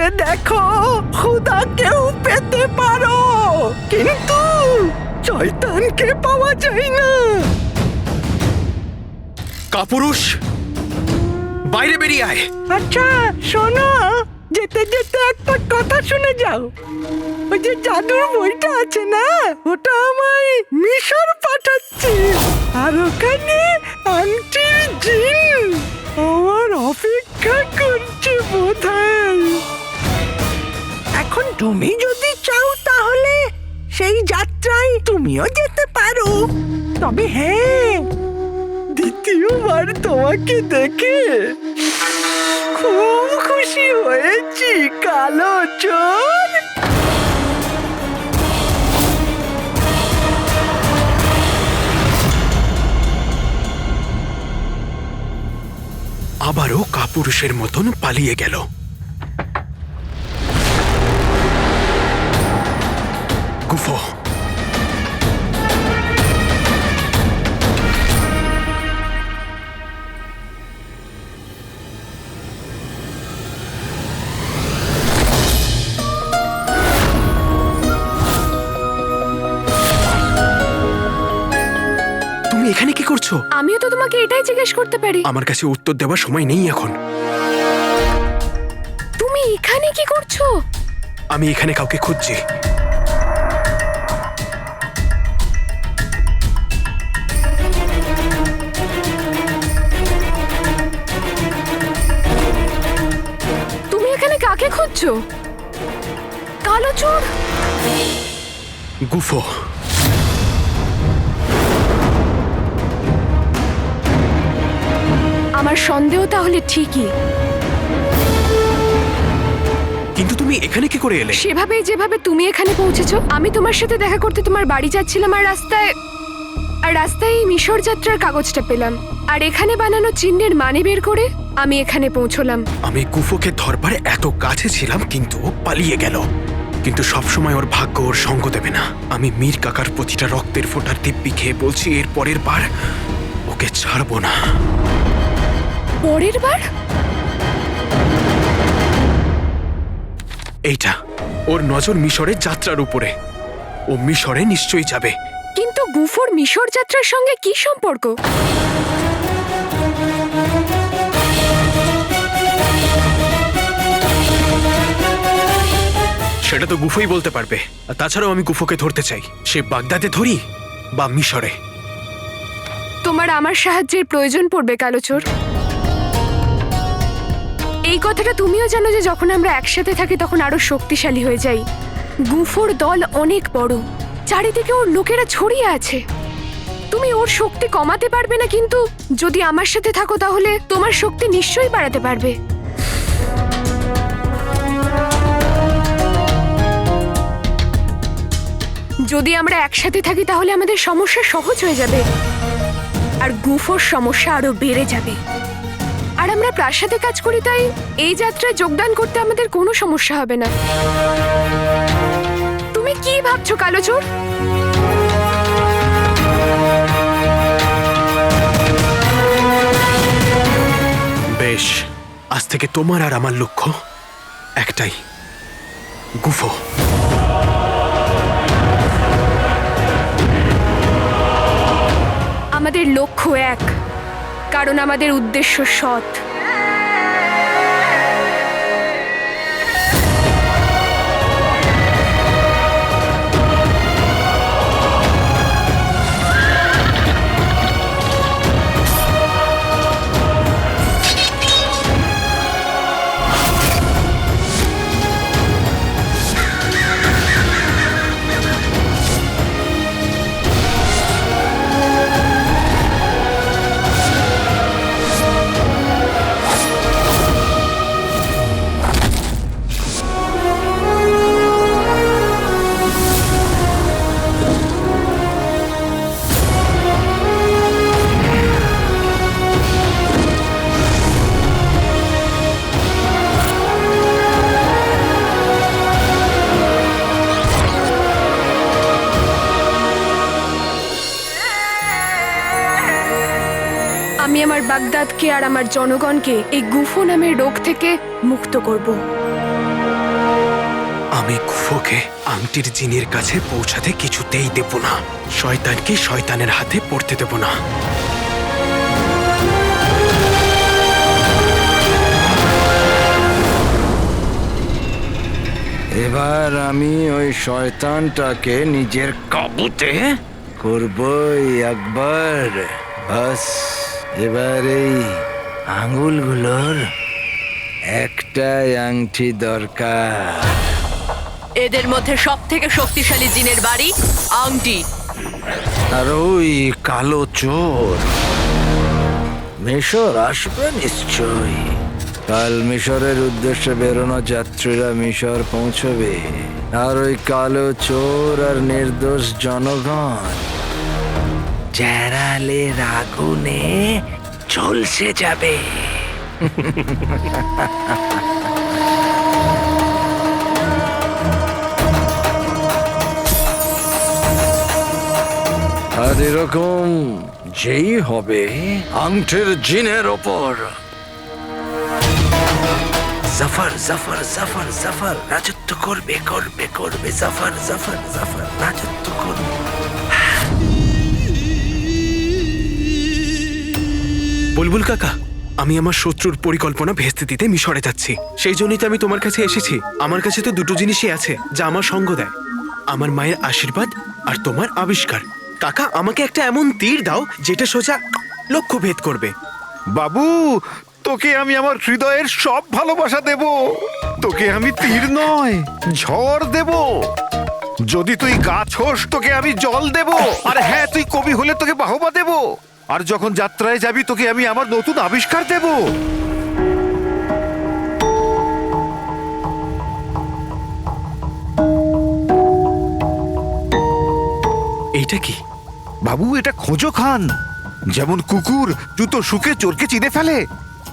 খুঁজে দেখো, খুদাকেও পেতে পারো, কিন্তু শয়তানকে পাওয়া যায় না। কাপুরুষ, বাইরে বেরিয়ে আয়। আচ্ছা শোনো, যেতে যেতে একটা কথা শুনে যাও। ওই যে জাদুর বইটা আছে না, ওটা আমায় মিশর পাঠাচ্ছে, আর ওখানে আন্টির জিন আমার অপেক্ষা করছে বোধহয়। এখন তুমি যদি চাও তাহলে সেই যাত্রায় তুমিও যেতে পারো। তবে হ্যাঁ, দ্বিতীয়বার তোমাকে দেখে খুব খুশি হয়েছি, কালো চোর। আবারও কাপুরুষের মতন পালিয়ে গেল। গুফো, তুমি এখানে কি করছো? আমিও তো তোমাকে এটাই জিজ্ঞেস করতে পারি। আমার কাছে উত্তর দেওয়ার সময় নেই এখন। তুমি এখানে কি করছো? আমি এখানে কাউকে খুঁজছি। তুমি এখানে কাকে খুঁজছো? কালো চোর? গুফো, আমার সন্দেহ তাহলে ঠিকই। কিন্তু তুমি এখানে কি করে এলে? সেভাবেই যেভাবে তুমি এখানে পৌঁছেছো। আমি তোমার সাথে দেখা করতে তোমার বাড়ি যাচ্ছিলাম, আর রাস্তায় এই মিশর যাত্রার কাগজটা পেলাম, আর এখানে বানানো চিহ্নের মানে বের করে আমি এখানে পৌঁছলাম। আমি গুফোকে ধরবার এত কাছে ছিলাম, কিন্তু ও পালিয়ে গেল। কিন্তু সবসময় ওর ভাগ্য ওর সঙ্গ দেবে না। আমি মীর কাকার প্রতিটা রক্তের ফোঁটার দিব্যি খেয়ে বলছি, এর পরের বার ওকে ছাড়বো না। পরের বার? এইটা, ওর নজর মিশরের যাত্রার উপরে। ও মিশরে নিশ্চয়ই যাবে। কিন্তু গুফোর মিশর যাত্রার সঙ্গে কি সম্পর্ক? সেটা তো গুফোই বলতে পারবে। আর তাছাড়াও আমি গুফোকে ধরতে চাই, সে বাগদাদে ধরি বা মিশরে। তোমার আমার সাহায্যের প্রয়োজন পড়বে, কালো চোর। এই কথাটা তুমিও জানো যে যখন আমরা একসাথে থাকি তখন আরো শক্তিশালী হয়ে যাই। গুফোর দল অনেক বড়, চারিদিকে ওর লোকেরা ছড়িয়ে আছে। তুমি ওর শক্তি কমাতে পারবে না, কিন্তু যদি আমার সাথে থাকো তাহলে তোমার শক্তি নিশ্চয়ই বাড়াতে পারবে। যদি আমরা একসাথে থাকি তাহলে আমাদের সমস্যা সহজ হয়ে যাবে, আর গুফোর সমস্যা আরো বেড়ে যাবে। আর আমরা প্রাসাদে কাজ করি, তাই এই যাত্রায় যোগদান করতে আমাদের কোনো সমস্যা হবে না। তুমি কি ভাবছো, কালো চোর? বেশ, আজ থেকে তোমার আর আমার লক্ষ্য একটাই, গুফো। আমাদের লক্ষ্য এক, কারণ আমাদের উদ্দেশ্য সৎ। আমি আমার বাগদাদকে আর আমার জনগণকে এই গুফো নামের রোগ থেকে মুক্ত করব। আমি গুফোকে আংটির জিনের কাছে পৌঁছাতে কিছুতেই দেব না। শয়তানকে শয়তানের হাতে পড়তে দেব না। এবার আমি ওই শয়তানটাকে নিজের কাবুতে করবই একবার। বাস এবার এই আঙ্গুলগুলোর একটাই আংটি দরকার। এদের মধ্যে সব থেকে শক্তিশালী জিনের বাড়ি আংটি। আর ওই কালো চোর মিশর আসবে নিশ্চয়ই। কাল মিশরের উদ্দেশ্যে বেরোনো যাত্রীরা মিশর পৌঁছবে, আর ওই কালো চোর আর নির্দোষ জনগণ জ্যারালের আগুনে ঝলসে যাবে। আর এরকম যেই হবে আংটির জিনের ওপর জাফর জাফর জাফর জাফর রাজত্ব করবে করবে করবে। জাফর জাফর জাফর রাজত্ব করবে। বুলবুল কাকা, আমি আমার শত্রুর পরিকল্পনা ভেস্তে দিতে মিশরে যাচ্ছি। সেই জন্যই তো আমি তোমার কাছে এসেছি। আমার কাছে তো দুটো জিনিসই আছে যা আমার সঙ্গ দেয়, আমার মায়ের আশীর্বাদ আর তোমার আবিষ্কার। কাকা, আমাকে একটা এমন তীর দাও যেটা সোজা লক্ষ্য ভেদ করবে। বাবু, তোকে আমি আমার হৃদয়ের সব ভালোবাসা দেব। তোকে আমি তীর নয় ঝড় দেব। যদি তুই গাছ হোস তোকে আমি জল দেব। আর হ্যাঁ, তুই কবি হলে তোকে বাহবা দেব। আর যখন যাত্রায় যাবি তোকে আমি আমার নতুন আবিষ্কার দেব। এইটা কি বাবু? এটা খোঁজো খান। যেমন কুকুর জুতো শুকে চোরকে চিনে ফেলে,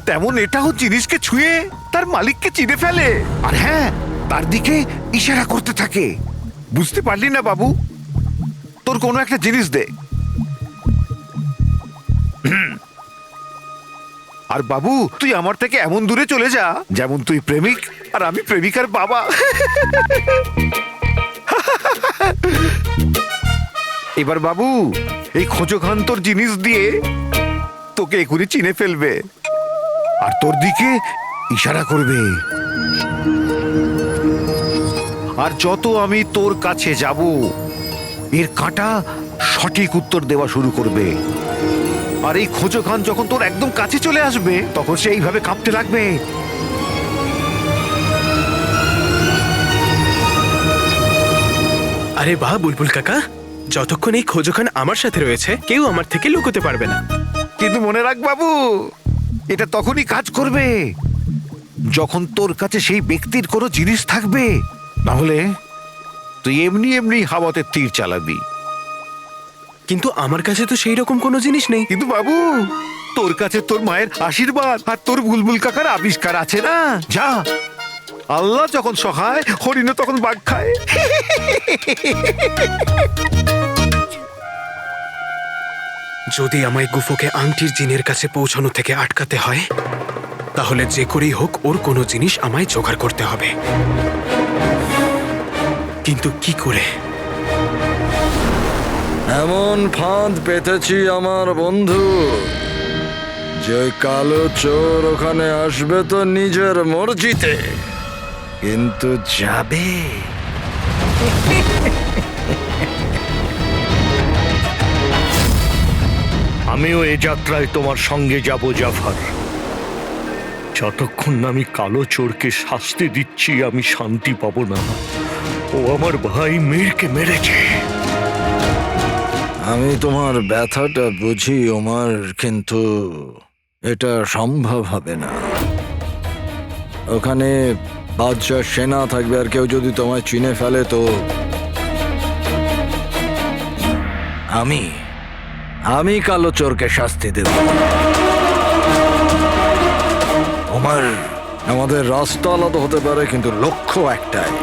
তেমন এটাও জিনিসকে ছুঁয়ে তার মালিককে চিনে ফেলে। আর হ্যাঁ, তার দিকে ইশারা করতে থাকে। বুঝতে পারলি না বাবু? তোর কোনো একটা জিনিস দে। আর বাবু, তুই আমার থেকে এমন দূরে চলে যা যেমন তুই প্রেমিক আর আমি প্রেমিকার বাবা। এবার বাবু, এই খোঁজো খান তোর জিনিস দিয়ে তোকে এখনই চিনে ফেলবে আর তোর দিকে ইশারা করবে। আর যত আমি তোর কাছে যাব এর কাঁটা সঠিক উত্তর দেওয়া শুরু করবে। আর এই খোঁজো খান যখন তোর একদম কাছে চলে আসবে তখন সে এইভাবে কাঁপতে লাগবে। আরে বাহ বুলবুল কাকা, যতক্ষণ এই খোঁজোখান আমার সাথে রয়েছে কেউ আমার থেকে লুকোতে পারবে না। কিন্তু মনে রাখ বাবু, এটা তখনই কাজ করবে যখন তোর কাছে সেই ব্যক্তির কোনো জিনিস থাকবে। না হলে তুই এমনি এমনি হাওয়াতে তীর চালাবি। কিন্তু আমার কাছে তো সেই রকম কোনো জিনিস নেই। কিন্তু বাবু, তোর কাছে তোর মায়ের আশীর্বাদ আর তোর বুলবুল কাকার আবিষ্কার আছে না। যা, আল্লাহ যখন সহায় হরিণ তখন বাঘ খায়। যদি আমায় গুফোকে আংটির জিনের কাছে পৌঁছানো থেকে আটকাতে হয় তাহলে যে করেই হোক ওর কোনো জিনিস আমায় জোগাড় করতে হবে। কিন্তু কি করে? এমন ফাঁদ পেতেছি আমার বন্ধু, যে কালো চোর ওখানে আসবে তো নিজের মর্জিতে, কিন্তু যাবে আমিও এ যাত্রায় তোমার সঙ্গে যাব জাফর। যতক্ষণ না আমি কালো চোরকে শাস্তি দিচ্ছি আমি শান্তি পাবো না। ও আমার ভাই মীরকে মেরেছে। আমি তোমার ব্যথাটা বুঝি ওমর, কিন্তু এটা সম্ভব হবে না। ওখানে বাদশাহ সেনা থাকবে, আর কেউ যদি তোমায় চিনে ফেলে তো আমি কালো চোরকে শাস্তি দেব। ওমর, আমাদের রাস্তা আলাদা হতে পারে কিন্তু লক্ষ্য একটাই,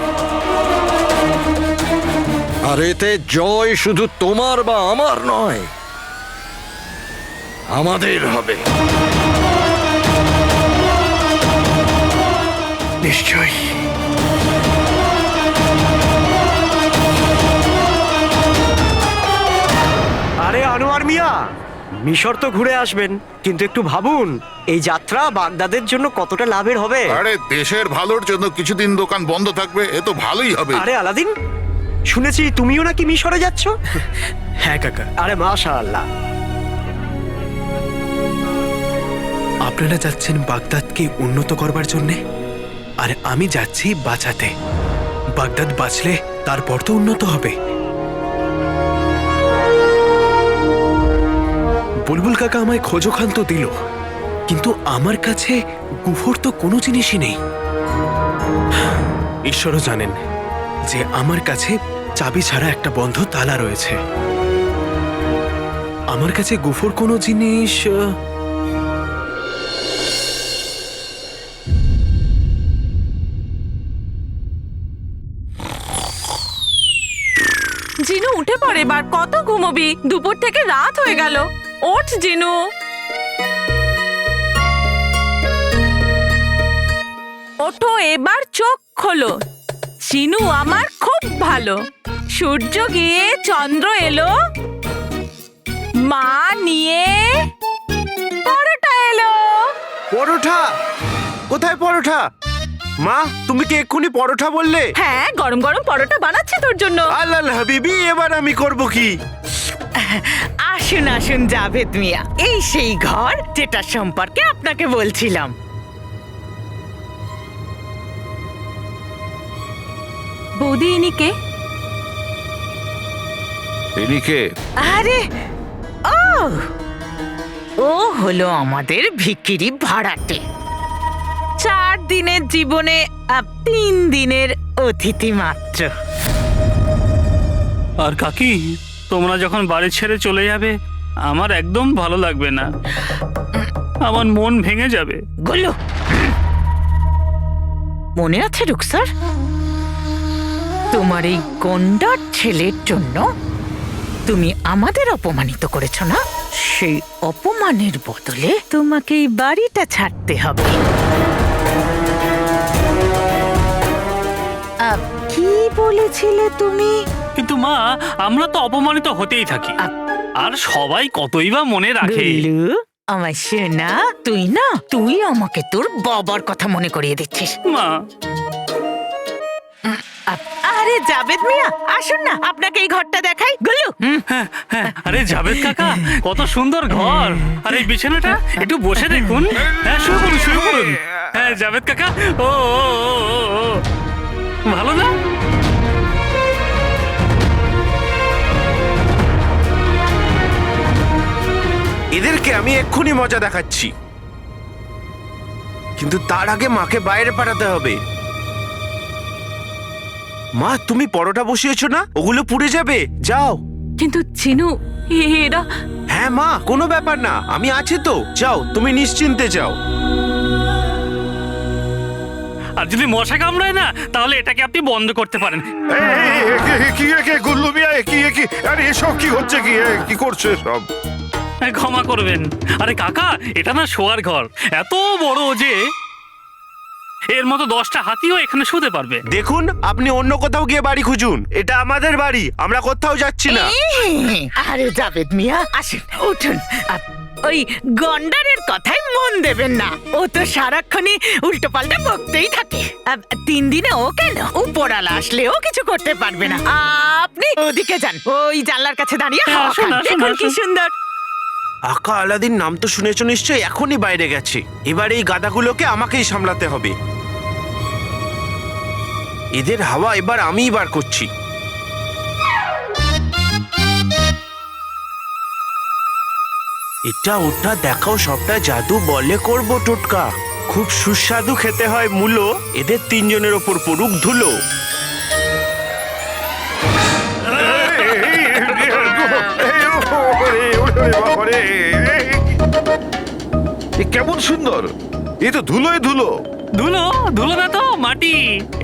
আর এতে জয় শুধু তোমার বা আমার নয়, আমাদের হবে। নিশ্চয়ই। মিশর তো ঘুরে আসবেন, কিন্তু একটু ভাবুন এই যাত্রা বাগদাদের জন্য কতটা লাভের হবে। আরে দেশের ভালোর জন্য কিছুদিন দোকান বন্ধ থাকবে, এ তো ভালোই হবে। আরে আলাদিন, শুনেছি তুমিও নাকি মিশরে যাচ্ছ? হ্যাঁ কাকা, আরে মাশাআল্লাহ। আপনারা যাচ্ছেন বাগদাদকে উন্নত করবার জন্যে, আর আমি যাচ্ছি বাঁচাতে। বাগদাদ বাঁচলে তারপর তো উন্নত হবে। বুলবুল কাকা আমায় খোঁজোখান তো দিল, কিন্তু আমার কাছে গুফর তো কোনো জিনিসই নেই। ঈশ্বরও জানেন যে আমার কাছে চাবি ছাড়া একটা বন্ধ তালা রয়েছে। আমার কাছে গুফর কোনো জিনিস জিনু উঠে পড়ে, এবার কত ঘুমোবি? দুপুর থেকে রাত হয়ে গেল। ওঠ জিনু। ওঠো, এবার চোখ খোলো। জিনু আমার খুব ভালো। সূর্য গিয়ে চন্দ্র এলো, মা নিয়ে পরোটা এলো। পরোটা? কোথায় পরোটা? মা, তুমি কি এক্ষুনি পরোটা বললে? হ্যাঁ, গরম গরম পরোটা বানাচ্ছি তোর জন্য। আল্লাহ হাবিবি, এবার আমি করব কি? আসুন আসুন জাভেদ মিয়া, এই সেই ঘর যেটা সম্পর্কে আপনাকে বলছিলাম। বৌদি, ইনি কে? ইনি কে? আরে ও হলো আমাদের ভিখিরি ভাড়াটে। 4 দিনের জীবনে 3 দিনের অতিথি মাত্র। আর কাকি, তোমরা যখন বাড়ি ছেড়ে চলে যাবে আমার একদম ভালো লাগবে না, আমার মন ভেঙে যাবে। গুলো মনে আছে রুকসার, তোমার এই গন্ডার ছেলের জন্য তুমি আমাদের অপমানিত করেছ না? সেই অপমানের বদলে তোমাকে এই বাড়িটা ছাড়তে হবে। কি বলেছিলে তুমি? কিন্তু মা, আমরা তো অপমানিত হতেই থাকি, আর সবাই কতই বা মনে রাখে। গুল্লু, আমার সোনা, তুই আমাকে তোর বাবার কথা মনে করিয়ে দিচ্ছিস। মা, আরে জাভেদ মিয়া, আসুন না, আপনাকে এই ঘরটা দেখাই। গুল্লু, আরে জাভেদ কাকা, কত সুন্দর ঘর। আর এই বিছানাটা একটু বসে দেখুন। হ্যাঁ, শুয়ে পড়ুন, শুয়ে পড়ুন। হ্যাঁ জাভেদ কাকা, ও ভালো না? এদেরকে আমি এক্ষুনি মজা দেখাচ্ছি, কিন্তু তার আগে মাকে বাইরে পাঠাতে হবে। মা, তুমি পরোটা বসিয়েছো না? ওগুলো পুড়ে যাবে, যাও। কিন্তু জিনু, এরা। হ্যাঁ মা, কোনো ব্যাপার না, আমি আছি তো, যাও, তুমি নিশ্চিন্তে যাও। আর যদি মশা কামড়ায় না, তাহলে এটাকে আপনি বন্ধ করতে পারেন। কি গুল্লু মিয়া, কি আরে এসব কি হচ্ছে? কি করছো এসব? ক্ষমা করবেন। আরে কাকা, এটা না শোয়ার ঘর, এত বড় যে এর মতো 10টা হাতিও এখানে শুতে পারবে। দেখুন, আপনি অন্য কোথাও গিয়ে বাড়ি খুঁজুন, এটা আমাদের বাড়ি, আমরা কোথাও যাচ্ছি না। আরে জাভেদ মিয়া, আসুন, উঠুন। ওই গন্ডারের কথায় মন দেবেন না, ও তো সারাক্ষণই উল্টো পাল্টা বকতেই থাকে। 3 দিনে ও কেন, উপরালা আসলেও কিছু করতে পারবে না। আপনি ওদিকে যান, ওই জানলার কাছে দাঁড়িয়ে হাওয়া খান। দেখুন কি সুন্দর। আকা আলাদিন নাম তো শুনেছো নিশ্চয়ই, এখনই বাইরে গেছে। এবার এই গাদাগুলোকে আমাকেই সামলাতে হবে। এদের হাওয়া এবার আমিই বার করছি। এটা ওটা দেখাও, সবটা জাদু বলে করবো টোটকা। খুব সুস্বাদু খেতে হয় মূলো, এদের 3 জনের ওপর পড়ুক ধুলো। কেমন সুন্দর, এ তো ধুলোয় ধুলো। ধুলো ধুলো না তো, মাটি।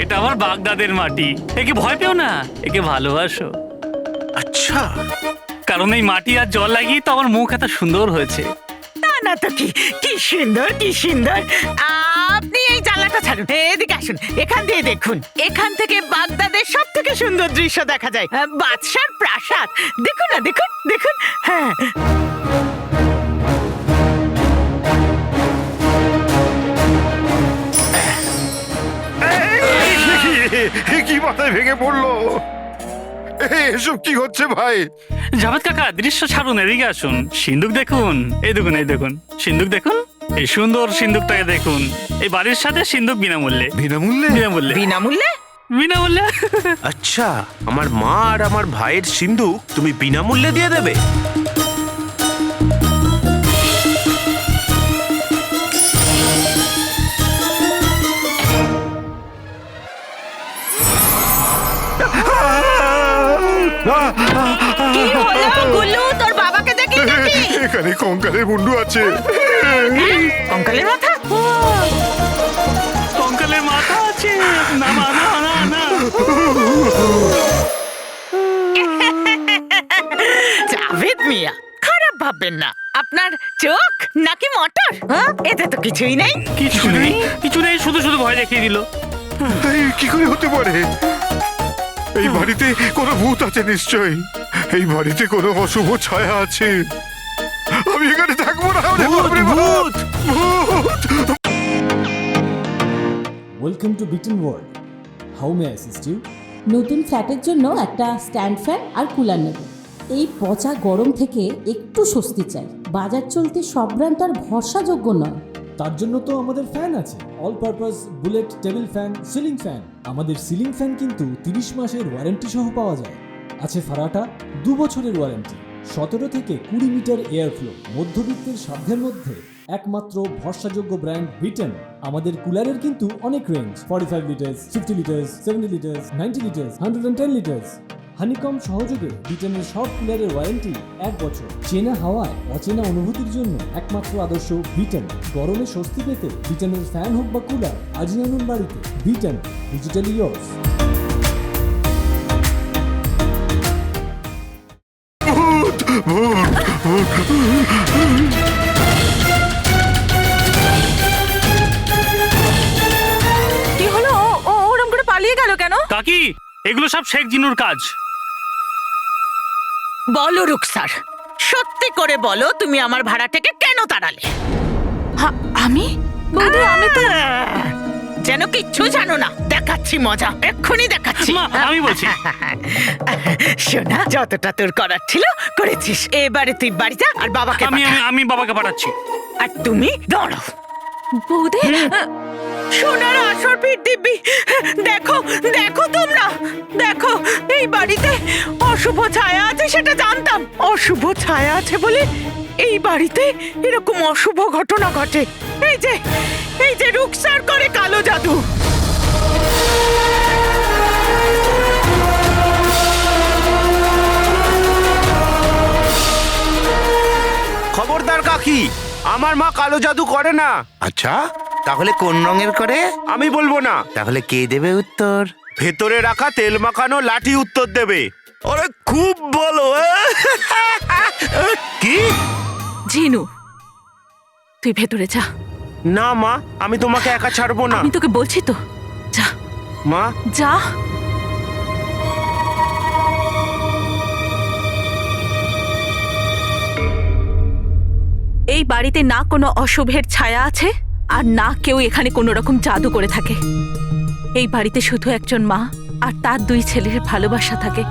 এটা আমার বাগদাদের মাটি। একে ভয় পেও না, একে ভালোবাসো। আচ্ছা, কারণ এই মাটি আর জল লাগিয়ে তো আমার মুখ এত সুন্দর হয়েছে। না তো কি সুন্দর, কি সুন্দর। আপনি এই জানলাটা ছাড়ুন, এদিকে আসুন, এখান দিয়ে দেখুন। এখান থেকে বাগদাদের সব থেকে সুন্দর দৃশ্য দেখা যায়, বাদশার প্রাসাদ। দেখুন না, দেখুন দেখুন। হ্যাঁ, এ কি মাথায় ভেঙে পড়লো? এসব কি হচ্ছে ভাই? জাভেদ কাকা দৃশ্য ছাড়ুন, এদিকে আসুন। সিন্দুক দেখুন, এই দেখুন, এই দেখুন সিন্দুক দেখুন, এই সুন্দর সিন্দুকটাকে দেখুন। এই বাড়ির সাথে সিন্দুক বিনামূল্যে। বিনামূল্যে? বিনামূল্যে। বিনামূল্যে? বিনামূল্যে। আচ্ছা, আমার মা আর আমার ভাইয়ের সিন্ধুক তুমি বিনামূল্যে দিয়ে দেবে? কি হলো গুল্লু, তোর বাবাকে দেখি নাকি? এখানে কঙ্কালের মুন্ডু আছে। কঙ্কালের মাথা? কঙ্কালের মাথা আছে? না মা, না না না। জাভেদ মিয়া, খারাপ ভাববেন না। আপনার চোখ নাকি মটর? হ্যাঁ, এতে তো কিছুই নেই। কিছু নেই, কিছু নেই, শুধু শুধু ভয় দেখিয়ে দিল। এই কি করে হতে পারে? এই বাড়িতে কোনো ভূত আছে নিশ্চয়ই। এই বাড়িতে কোনো অশুভ ছায়া আছে। আমি এখানে থাকবো না। ওরে বাপরে বাপ! ভূত! Welcome to Bitten world. How may I assist you? নতুন ফ্ল্যাটের জন্য একটা স্ট্যান্ড ফ্যান আর কুলার নেব। এই পচা গরম থেকে একটু স্বস্তি চাই। বাজার চলতে সব ব্র্যান্ড আর ভরসাযোগ্য নয়। তার জন্য তো আমাদের ফ্যান আছে, all purpose bullet table fan, ceiling fan. আমাদের সিলিং ফ্যান কিন্তু 30 মাসের ওয়ারেন্টি সহ পাওয়া যায়। আছে ফারাটা 2 বছরের ওয়ারেন্টি, 17 থেকে 20 মিটার এয়ার ফ্লো। মধ্যবিত্তের সাধ্যের মধ্যে একমাত্র ভরসাযোগ্য ব্র্যান্ড বিটেন। আমাদের কুলারের কিন্তু অনেক range, 45 litres, 50 litres, 70 litres, 90 litres, 110 litres. Honeycomb সহযোগে বিটেনের সব কুলারের ওয়ারেন্টি 1 বছর। চেনা হাওয়ায় অচেনা অনুভূতির জন্য একমাত্র আদর্শ বিটেন। গরমে স্বস্তি পেতে বিটেনের ফ্যান হোক বা কুলার, আজই আনুন বাড়িতে। Beaten, digitally years. কি হলো? ও ওরম করে পালিয়ে গেল কেন? কাকি, এগুলো সব শেখ জিনুর কাজ। বলো রুকসার, সত্যি করে বলো, তুমি আমার ভাড়াটাকে কেন তাড়ালে? আমি? বৌদি, আমি তো যেন কিচ্ছু জানো না। দেখাচ্ছি মজা, এক্ষুনি দেখাচ্ছি। মা, আমি বলছি। শোনা, যতটা তোর করার ছিল করেছিস। এবারে তুই বাড়ি যা আর বাবাকে আমি পাঠা। আমি বাবাকে পাঠাচ্ছি। আর তুমি দাঁড়াও। বৌদি, সোনার আসর পিঠ দিব্যি। দেখো দেখো তোমরা, দেখো এই বাড়িতে অশুভ ছায়া আছে, সেটা জানতাম। অশুভ ছায়া আছে বলে এই বাড়িতে এরকম অশুভ ঘটনা ঘটে। এই যে রুকসার করে কালো জাদু। খবরদার কাকি, আমার মা কালো জাদু করে না। আচ্ছা, তাহলে কোন রঙের করে? আমি বলবো না। তাহলে কে দেবে উত্তর? ভেতরে রাখা তেল মাখানো লাঠি উত্তর দেবে। আরে খুব ভালো। কি? জিনু, তুই ভেতরে যা। না মা, আমি তোমাকে একা ছাড়বো না। আমি তোকে বলছি তো, যা মা, যা। এই বাড়িতে না কোনো অশুভের ছায়া আছে, আর না কেউ এখানে কোনো রকম জাদু করে থাকে। এই বাড়িতে শুধু একজন মা আর তার 2 ছেলের ভালোবাসা থাকে।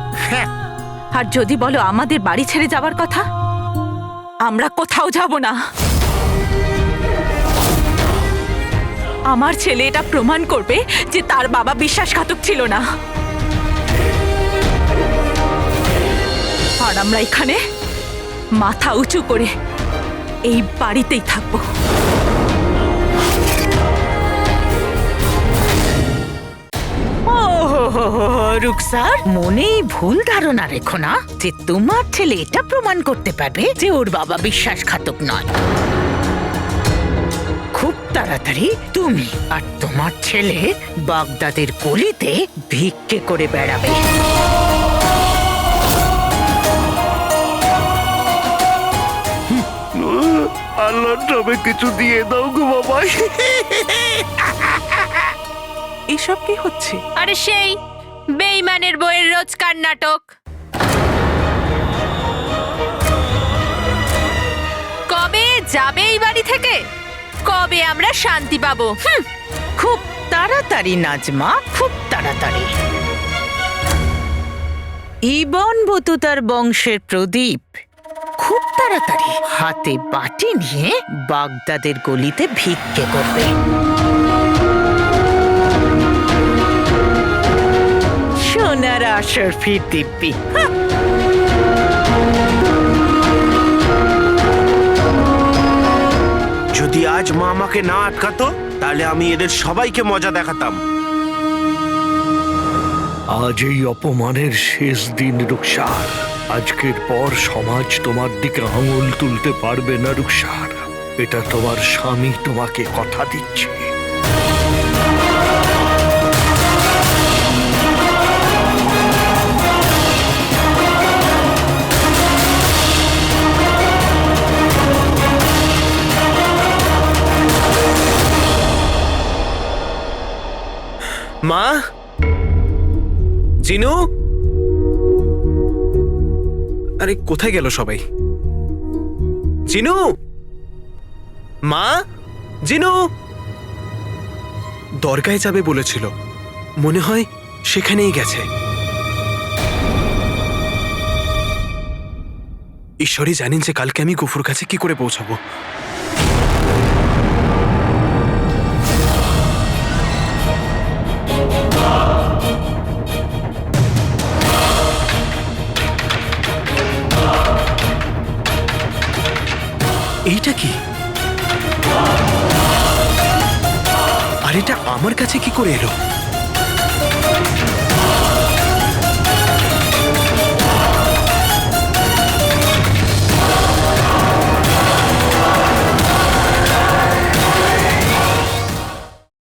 আর যদি বলো আমাদের বাড়ি ছেড়ে যাবার কথা, আমরা কোথাও যাব না। আমার ছেলে এটা প্রমাণ করবে যে তার বাবা বিশ্বাসঘাতক ছিল না। আর আমরা এখানে মাথা উঁচু করে এই বাড়িতেই থাকবো। রুকসার, মনেই ভুল ধারণা রেখো না যে তোমার ছেলে এটা প্রমাণ করতে পারবে যে ওর বাবা বিশ্বাসঘাতক নয়। খুব তাড়াতাড়ি তুমি আর তোমার ছেলে বাগদাদের গলিতে ভিক্ষে করে বেড়াবে। আল্লাহর নামে কিছু দিয়ে দাও গো বাবা। এসব কি হচ্ছে? আরে সেই বেঈমানের বইয়ের রোজকার নাটক। কবে যাবে এই বাড়ি থেকে? কবে আমরা শান্তি পাবো? খুব তাড়াতাড়ি নাজমা, খুব তাড়াতাড়ি। তাড়াতাড়ি। ইবন বতুতার বংশের প্রদীপ খুব তাড়াতাড়ি হাতে বাটি নিয়ে বাগদাদের গলিতে ভিক্ষে করবে। সোনার আশরফি দিব্যি। যদি আজ মা আমাকে না আটকাতো তাহলে আমি এদের সবাইকে মজা দেখাতাম। আজ এই অপমানের শেষ দিন রুকসার। আজকের পর সমাজ তোমার দিকে আঙুল তুলতে পারবে না রুকসার। এটা তোমার স্বামী তোমাকে কথা দিচ্ছে। মা, জিনু, আরে কোথায় গেল সবাই? জিনু, মা, জিনু দরগায় যাবে বলেছিল, মনে হয় সেখানেই গেছে। ঈশ্বরই জানেন যে কালকে আমি গফুর কাছে কি করে পৌঁছাবো। এইটা কি? আর এটা আমার কাছে কি করে এলো?